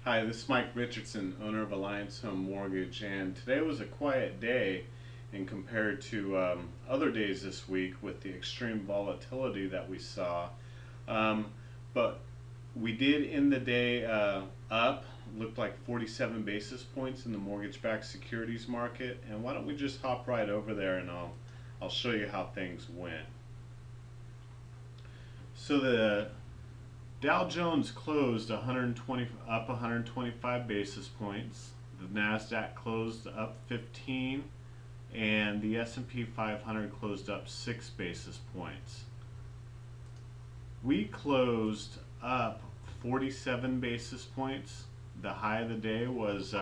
Hi, this is Mike Richardson, owner of Alliance Home Mortgage, and today was a quiet day and compared to other days this week with the extreme volatility that we saw. Um, but we did end the day up, looked like 47 basis points in the mortgage-backed securities market. And why don't we just hop right over there and I'll show you how things went. So the Dow Jones closed 125 basis points. The Nasdaq closed up 15, and the S&P 500 closed up 6 basis points. We closed up 47 basis points. The high of the day was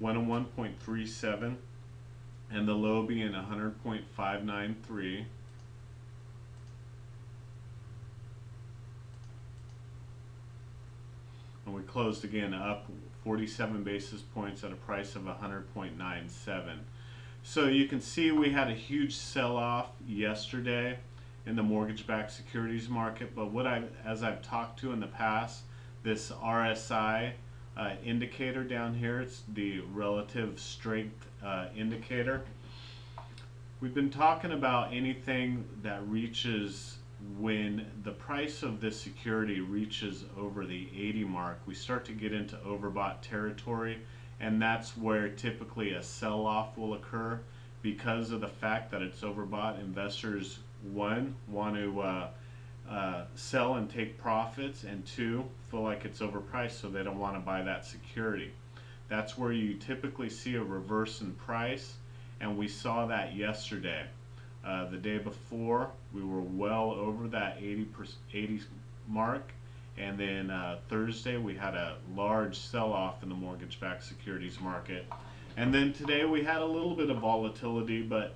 101.37, and the low being 100.593. And we closed again up 47 basis points at a price of 100.97. So you can see we had a huge sell-off yesterday in the mortgage-backed securities market, but as I've talked to in the past, this RSI indicator down here, it's the relative strength indicator. We've been talking about anything that reaches, when the price of this security reaches over the 80 mark, we start to get into overbought territory, and that's where typically a sell-off will occur because of the fact that it's overbought. Investors, one, want to sell and take profits, and two, feel like it's overpriced, so they don't want to buy that security. That's where you typically see a reverse in price, and we saw that yesterday. The day before, we were well over that 80 mark, and then Thursday we had a large sell-off in the mortgage-backed securities market, and then today we had a little bit of volatility, but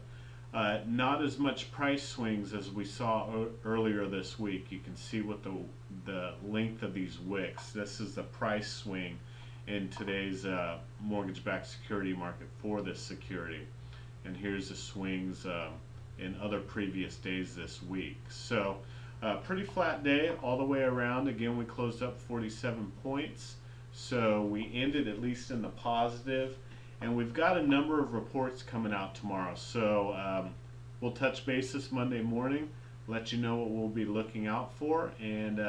not as much price swings as we saw earlier this week. You can see what the length of these wicks. This is the price swing in today's mortgage-backed security market for this security, and here's the swings in other previous days this week. So pretty flat day all the way around. Again, we closed up 47 points, so we ended at least in the positive, and we've got a number of reports coming out tomorrow. So we'll touch base this Monday morning, let you know what we'll be looking out for, and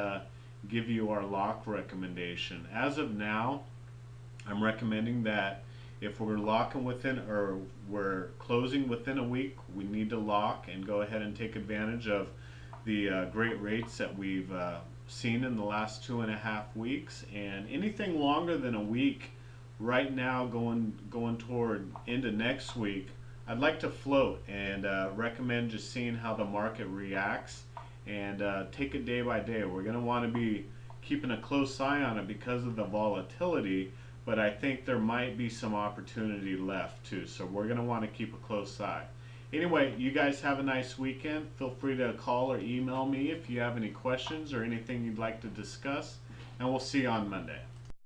give you our lock recommendation. As of now, I'm recommending that if we're locking within, or we're closing within a week, we need to lock and go ahead and take advantage of the great rates that we've seen in the last 2.5 weeks. And anything longer than a week, right now going toward into next week, I'd like to float and recommend just seeing how the market reacts and take it day by day. We're going to want to be keeping a close eye on it because of the volatility, but I think there might be some opportunity left too, so we're going to want to keep a close eye. Anyway, you guys have a nice weekend. Feel free to call or email me if you have any questions or anything you'd like to discuss, and we'll see you on Monday.